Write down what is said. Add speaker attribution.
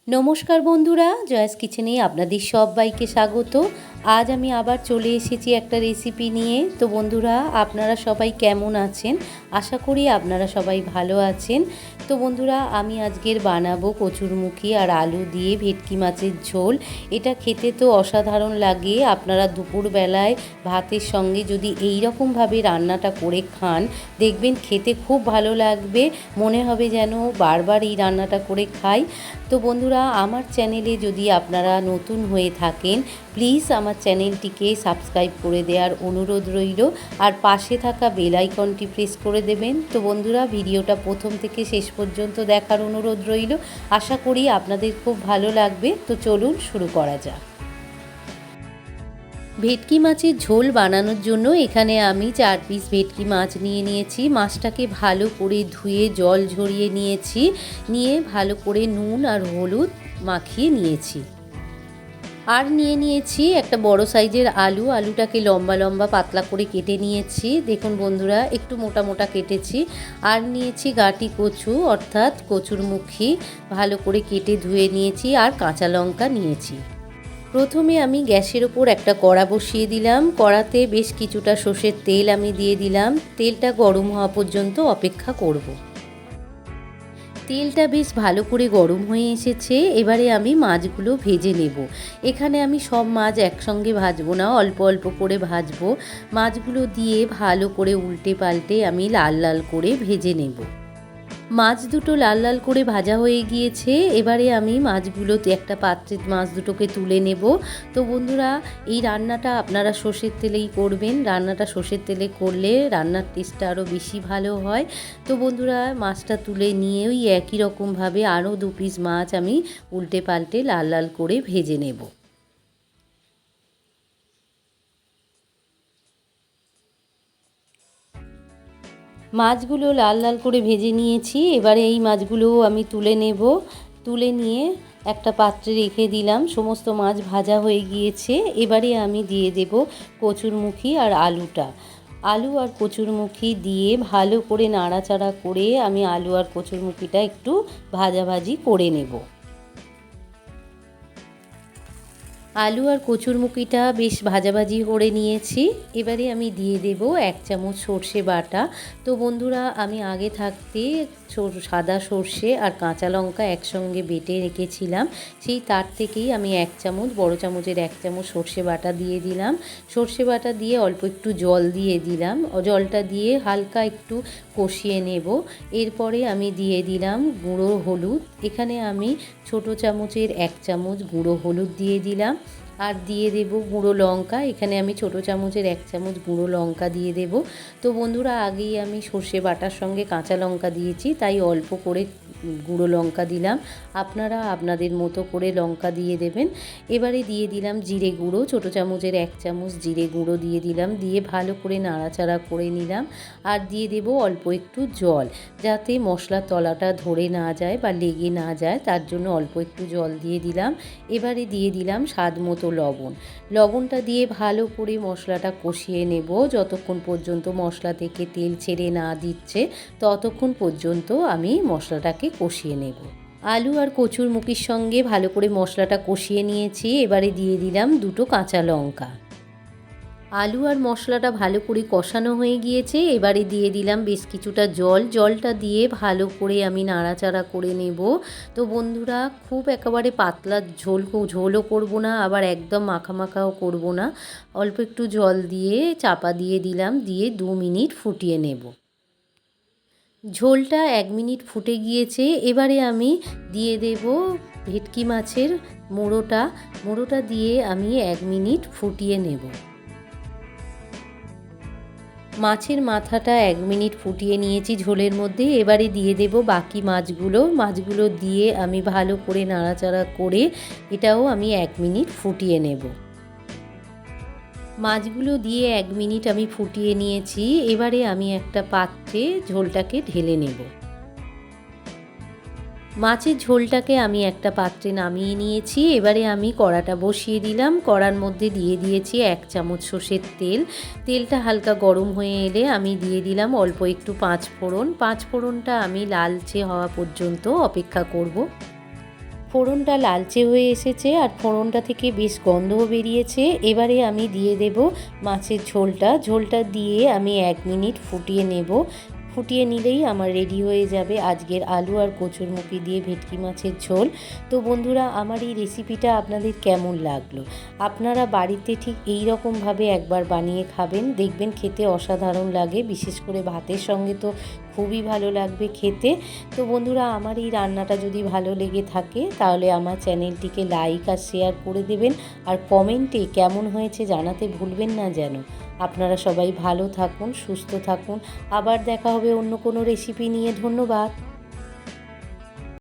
Speaker 1: নমস্কার বন্ধুরা, জয়েস কিচেনে আপনাদের সবাইকে স্বাগত। আজ আমি আবার চলে এসেছি একটা রেসিপি নিয়ে। তো বন্ধুরা, আপনারা সবাই কেমন আছেন? আশা করি আপনারা সবাই ভালো আছেন। তো বন্ধুরা, আমি আজকের বানাবো কচুরমুখী আর আলু দিয়ে ভেটকি মাছের ঝোল। এটা খেতে তো অসাধারণ লাগে। আপনারা দুপুরবেলায় ভাতের সঙ্গে যদি এই রকমভাবে রান্নাটা করে খান, দেখবেন খেতে খুব ভালো লাগবে। মনে হবে যেন বারবার এই রান্নাটা করে খাই। তো বন্ধুরা, আমার চ্যানেলে যদি আপনারা নতুন হয়ে থাকেন, প্লিজ আমার চ্যানেলটিকে সাবস্ক্রাইব করে দেওয়ার অনুরোধ রইল, আর পাশে থাকা বেল আইকনটি প্রেস করে দেবেন। তো বন্ধুরা, ভিডিওটা প্রথম থেকে শেষ পর্যন্ত দেখার অনুরোধ রইল। আশা করি আপনাদের খুব ভালো লাগবে। তো চলুন শুরু করা যাক। ভেটকি মাছের ঝোল বানানোর জন্য এখানে আমি 4 পিস ভেটকি মাছ নিয়েছি। মাছটাকে ভালো করে ধুয়ে জল ঝরিয়ে নিয়ে ভালো করে নুন আর হলুদ মাখিয়ে নিয়েছি। আর নিয়েছি একটা বড় সাইজের আলুটাকে লম্বা লম্বা পাতলা করে কেটে নিয়েছি। দেখুন বন্ধুরা, একটু মোটা মোটা কেটেছি। আর নিয়েছি গাঁটি কচু, অর্থাৎ কচুরমুখী, ভালো করে কেটে ধুয়ে নিয়েছি। আর কাঁচা লঙ্কা নিয়েছি। প্রথমে আমি গ্যাসের ওপর একটা কড়া বসিয়ে দিলাম। কড়াতে বেশ কিছুটা সর্ষের তেল আমি দিয়ে দিলাম। তেলটা গরম হওয়া পর্যন্ত অপেক্ষা করব। তেলটা বেশ ভালো করে গরম হয়ে এসেছে। এবারে আমি মাছগুলো ভেজে নেব। এখানে আমি সব মাছ একসঙ্গে ভাজবো না, অল্প অল্প করে ভাজবো। মাছগুলো দিয়ে ভালো করে উল্টে পাল্টে আমি লাল লাল করে ভেজে নেব। মাছ দুটো লাল লাল করে ভাজা হয়ে গিয়েছে। এবারে আমি মাছগুলোতে একটা পাত্রে মাছ দুটোকে তুলে নেব। তো বন্ধুরা, এই রান্নাটা আপনারা সর্ষের তেলেই করবেন। রান্নাটা সর্ষের তেলে করলে রান্নার টেস্টটা আরও বেশি ভালো হয়। তো বন্ধুরা, মাছটা তুলে নিয়ে ওই একই রকমভাবে আরও 2 পিস মাছ আমি উল্টে পাল্টে লাল লাল করে ভেজে নেব। মাছগুলো লাল লাল করে ভেজে নিয়েছি। এবারে এই মাছগুলোও আমি তুলে নেব। তুলে নিয়ে একটা পাত্রে রেখে দিলাম। সমস্ত মাছ ভাজা হয়ে গিয়েছে। এবারে আমি দিয়ে দেব কচুরমুখী আর আলুটা। আলু আর কচুরমুখী দিয়ে ভালো করে নাড়াচাড়া করে আমি আলু আর কচুরমুখীটা একটু ভাজাভাজি করে নেব। আলু আর কচুরমুখীটা বেশ ভাজাভাজি করে নিয়েছি। এবারে আমি দিয়ে দেব 1 চামচ সর্ষে বাটা। তো বন্ধুরা, আমি আগে থাকতে সাদা সর্ষে আর কাঁচা লঙ্কা একসঙ্গে বেটে রেখেছিলাম। সেই তার থেকেই আমি 1 চামচ, বড় চামচের 1 চামচ সর্ষে বাটা দিয়ে দিলাম। সর্ষে বাটা দিয়ে অল্প একটু জল দিয়ে দিলাম। জলটা দিয়ে হালকা একটু কষিয়ে নেব। এরপরে আমি দিয়ে দিলাম গুঁড়ো হলুদ। এখানে আমি ছোট চামচের 1 চামচ গুঁড়ো হলুদ দিয়ে দিলাম। আর দিয়ে দেব গুঁড়ো লঙ্কা। এখানে আমি ছোট চামচের 1 চামচ গুঁড়ো লঙ্কা দিয়ে দেব। তো বন্ধুরা, আগেই আমি সর্ষে বাটার সঙ্গে কাঁচা লঙ্কা দিয়েছি, তাই অল্প করে গুঁড়ো লঙ্কা দিলাম। আপনারা আপনাদের মতো করে লঙ্কা দিয়ে দেবেন। এবারে দিয়ে দিলাম জিরে গুঁড়ো, ছোট চামচের 1 চামচ জিরে গুঁড়ো দিয়ে দিলাম। দিয়ে ভালো করে নাড়াচাড়া করে নিলাম। আর দিয়ে দেব অল্প একটু জল, যাতে মশলার তলাটা ধরে না যায় বা লেগে না যায়, তার জন্য অল্প একটু জল দিয়ে দিলাম। এবারে দিয়ে দিলাম স্বাদ মতো লবণ। লবণটা দিয়ে ভালো করে মশলাটা কষিয়ে নেব। যতক্ষণ পর্যন্ত মশলা থেকে তেল ছেড়ে না দিচ্ছে, ততক্ষণ পর্যন্ত আমি মশলাটাকে কষিয়ে নেব। আলু আর কচুরমুখীর সঙ্গে ভালো করে মশলাটা কষিয়ে নিয়েছি। এবারে দিয়ে দিলাম 2টো কাঁচা লঙ্কা। আলু আর মশলাটা ভালো করে কষানো হয়ে গিয়েছে। এবারে দিয়ে দিলাম বেশ কিছুটা জল। জলটা দিয়ে ভালো করে আমি নাড়াচাড়া করে নেব। তো বন্ধুরা, খুব একেবারে পাতলা ঝোলও করব না, আবার একদম মাখা মাখাও করব না। অল্প একটু জল দিয়ে চাপা দিয়ে দিলাম, দিয়ে 2 মিনিট ফুটিয়ে নেব। ঝোলটা 1 মিনিট ফুটে গিয়েছে। এবারে আমি দিয়ে দেব ভেটকি মাছের মোড়োটা দিয়ে আমি 1 মিনিট ফুটিয়ে নেব। মাছের মাথাটা 1 মিনিট ফুটিয়ে নিয়েছি ঝোলের মধ্যে। এবারে দিয়ে দেব বাকি মাছগুলো দিয়ে আমি ভালো করে নাড়াচাড়া করে এটাও আমি 1 মিনিট ফুটিয়ে নেব। মাছগুলো দিয়ে 1 মিনিট আমি ফুটিয়ে নিয়েছি। এবারে আমি একটা পাত্রে ঝোলটাকে ঢেলে নেব। মাছের ঝোলটাকে আমি একটা পাত্রে নামিয়ে নিয়েছি। এবারে আমি কড়াটা বসিয়ে দিলাম। কড়ার মধ্যে দিয়ে দিয়েছি 1 চামচ সর্ষের তেল। তেলটা হালকা গরম হয়ে এলে আমি দিয়ে দিলাম অল্প একটু 5 ফোড়ন। 5 ফোড়নটা আমি লালচে হওয়া পর্যন্ত অপেক্ষা করব। ফোড়নটা লালচে হয়ে এসেছে আর ফোড়নটা থেকে বেশ গন্ধও বেরিয়েছে। এবারে আমি দিয়ে দেব মাছের ঝোলটা দিয়ে আমি 1 মিনিট ফুটিয়ে নেব। ফুটিয়ে নিলেই আমার রেডি হয়ে যাবে আজকের আলু আর কচুরমুখী দিয়ে ভেটকি মাছের ঝোল। তো বন্ধুরা, আমার এই রেসিপিটা আপনাদের কেমন লাগলো? আপনারা বাড়িতে ঠিক এই রকমভাবে একবার বানিয়ে খাবেন, দেখবেন খেতে অসাধারণ লাগে। বিশেষ করে ভাতের সঙ্গে তো খুবই ভালো লাগবে খেতে। তো বন্ধুরা, আমার এই রান্নাটা যদি ভালো লেগে থাকে তাহলে আমার চ্যানেলটিকে লাইক আর শেয়ার করে দেবেন, আর কমেন্টে কেমন হয়েছে জানাতে ভুলবেন না যেন। আপনারা সবাই ভালো থাকুন, সুস্থ থাকুন। আবার দেখা হবে অন্য কোনো রেসিপি নিয়ে। ধন্যবাদ।